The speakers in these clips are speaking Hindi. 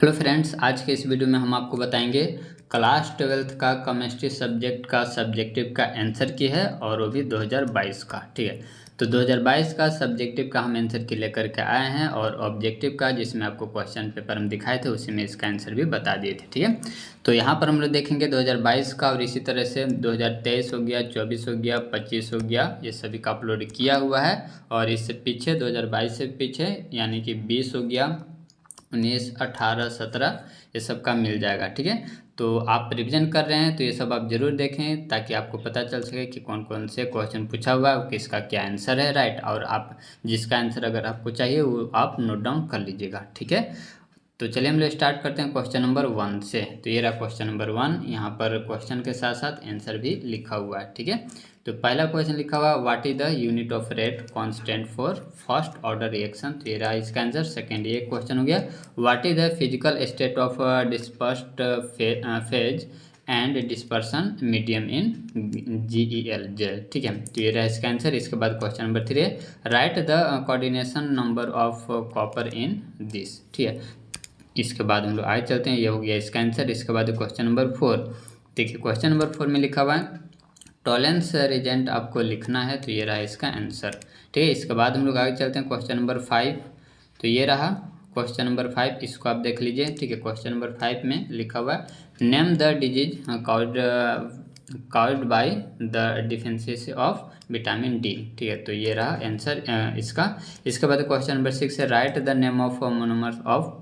हेलो फ्रेंड्स, आज के इस वीडियो में हम आपको बताएंगे क्लास 12th का केमिस्ट्री सब्जेक्ट का सब्जेक्टिव का आंसर की है और वो भी 2022 का। ठीक है, तो 2022 का सब्जेक्टिव का हम आंसर की लेकर के आए हैं और ऑब्जेक्टिव का जिसमें आपको क्वेश्चन पेपर हम दिखाए थे उसी में इसका आंसर भी बता दिए थे। ठीक है, तो यहाँ पर हम लोग देखेंगे 2022 का और इसी तरह से 2023 हो गया, 24 हो गया, 25 हो गया, ये सभी का अपलोड किया हुआ है। और इससे पीछे 2022 से पीछे यानी कि 20 हो गया, 19, 18, 17 ये सब का मिल जाएगा। ठीक है, तो आप रिवीजन कर रहे हैं तो ये सब आप जरूर देखें ताकि आपको पता चल सके कि कौन कौन से क्वेश्चन पूछा हुआ है, किसका क्या आंसर है। राइट, और आप जिसका आंसर अगर आपको चाहिए वो आप नोट डाउन कर लीजिएगा। ठीक है, तो चलिए हम लोग स्टार्ट करते हैं क्वेश्चन नंबर 1 से। तो ये रहा क्वेश्चन नंबर 1, यहाँ पर क्वेश्चन के साथ साथ आंसर भी लिखा हुआ है। ठीक है, तो पहला क्वेश्चन लिखा हुआ what is the unit of rate constant for first order reaction. तो ये रहा इसका आंसर। सेकेंड ये क्वेश्चन हो गया what is the physical state of dispersed phase and dispersion medium in GEL gel. ठीक है, तो ये रहा इसका आंसर। इसके बाद question number 3 write the coordination number of copper in this. ठीक है, इसके बाद हम लोग आगे चलते हैं, ये हो गया इसका आंसर। इसके बाद क्वेश्चन नंबर 4, देखिए क्वेश्चन नंबर 4 में लिखा हुआ है टॉलेंस रिजेंट आपको लिखना है, तो ये रहा इसका आंसर। ठीक है, इसके बाद हम लोग आगे चलते हैं क्वेश्चन नंबर 5। तो ये रहा क्वेश्चन नंबर 5, इसको आप देख लीजिए। ठीक है, क्वेश्चन नंबर 5 में लिखा हुआ है name the disease called by the deficiency of vitamin D. ठीक है, तो ये रहा आंसर इसका। इसके बाद क्वेश्चन नंबर 6 है right the name of monomers of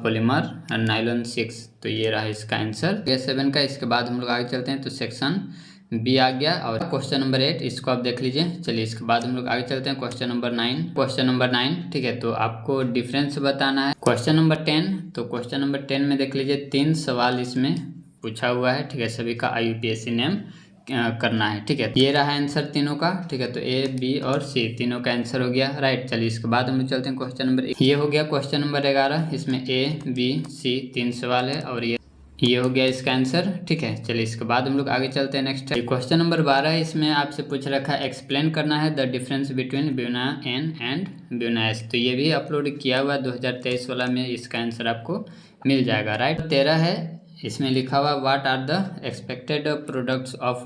polymer nylon 6। तो ये रहा इसका आंसर। ये 7 का। इसके बाद हम लोग आगे चलते हैं तो सेक्शन बी आ गया और क्वेश्चन नंबर 8 इसको आप देख लीजिए। चलिए इसके बाद हम लोग आगे चलते हैं क्वेश्चन नंबर 9। क्वेश्चन नंबर 9, ठीक है, तो आपको डिफरेंस बताना है। क्वेश्चन नंबर 10, तो क्वेश्चन नंबर 10 में देख लीजिए 3 सवाल इसमें पूछा हुआ है। ठीक है, सभी का IUPAC नेम करना है। ठीक है, ये रहा आंसर तीनों का। ठीक है, तो A, B और C तीनों का आंसर हो गया। राइट, चलिए इसके बाद हम चलते हैं क्वेश्चन नंबर, ये हो गया क्वेश्चन नंबर 11। इसमें A, B, C 3 सवाल है और ये हो गया इसका आंसर। ठीक है, चलिए इसके बाद हम लोग आगे चलते हैं नेक्स्ट। क्वेश्चन नंबर 12 है, इसमें आपसे पूछ रखा है एक्सप्लेन करना है the difference between buna N and buna S. तो ये भी अपलोड किया हुआ 2023 वाला में, इसका आंसर आपको मिल जाएगा। राइट, 13 है, इसमें लिखा हुआ what are the expected products of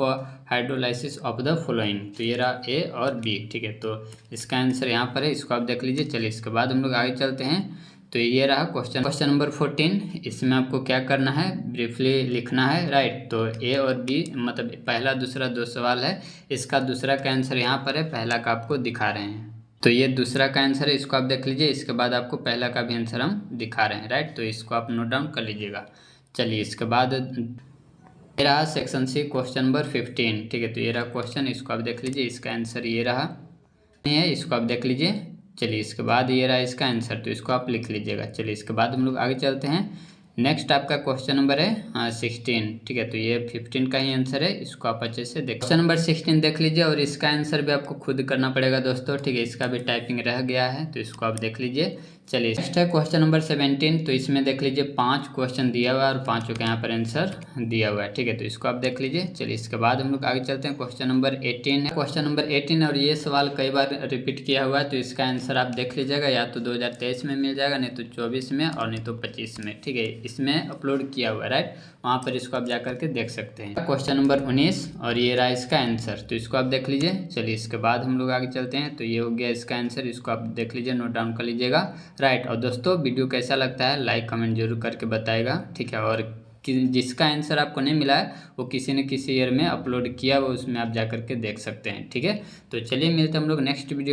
hydrolysis of the following. तो ये रहा A और B। ठीक है, तो इसका आंसर यहाँ पर है, इसको आप देख लीजिए। चलिए इसके बाद हम लोग आगे चलते हैं। तो ये रहा क्वेश्चन नंबर 14। इसमें आपको क्या करना है, ब्रीफली लिखना है। राइट, तो A और B मतलब पहला दूसरा 2 सवाल है, इसका दूसरा का आंसर यहाँ पर है, पहला का आपको दिखा रहे हैं। तो ये दूसरा का आंसर है, इसको आप देख लीजिए। इसके बाद आपको पहला का भी आंसर हम दिखा रहे हैं। राइट, तो इसको आप नोट डाउन कर लीजिएगा। चलिए इसके बाद ये रहा सेक्शन C क्वेश्चन नंबर 15। ठीक है, तो ये रहा क्वेश्चन, इसको आप देख लीजिए। इसका आंसर ये रहा है, इसको आप देख लीजिए। चलिए इसके बाद ये रहा इसका आंसर, तो इसको आप लिख लीजिएगा। चलिए इसके बाद हम लोग आगे चलते हैं। नेक्स्ट आपका क्वेश्चन नंबर है 16। ठीक है, तो ये 15 का ही आंसर है, इसको आप अच्छे से देख। क्वेश्चन नंबर 16 देख लीजिए और इसका आंसर भी आपको खुद करना पड़ेगा दोस्तों। ठीक है, इसका भी टाइपिंग रह गया है, तो इसको आप देख लीजिए। चलिए नेक्स्ट है क्वेश्चन नंबर 17। तो इसमें देख लीजिए 5 क्वेश्चन दिया हुआ है और 5 का यहाँ पर आंसर दिया हुआ है। ठीक है, तो इसको आप देख लीजिए। चलिए इसके बाद हम लोग आगे चलते हैं। क्वेश्चन नंबर 18 है, क्वेश्चन नंबर 18 और ये सवाल कई बार रिपीट किया हुआ है, तो इसका आंसर आप देख लीजिएगा। या तो 2023 में मिल जाएगा, नहीं तो 24 में और नहीं तो 25 में। ठीक है, इसमें अपलोड किया हुआ है। राइट, वहाँ पर इसको आप जाकर के देख सकते हैं। क्वेश्चन नंबर 19 और ये रहा इसका आंसर, तो इसको आप देख लीजिए। चलिए इसके बाद हम लोग आगे चलते हैं। तो ये हो गया इसका आंसर, इसको आप देख लीजिए, नोट डाउन कर लीजिएगा। राइट, और दोस्तों वीडियो कैसा लगता है लाइक कमेंट जरूर करके बताएगा। ठीक है, और जिसका आंसर आपको नहीं मिला है वो किसी न किसी ईयर में अपलोड किया हुआ, उसमें आप जा करके देख सकते हैं। ठीक है, तो चलिए मिलते हैं हम लोग नेक्स्ट वीडियो।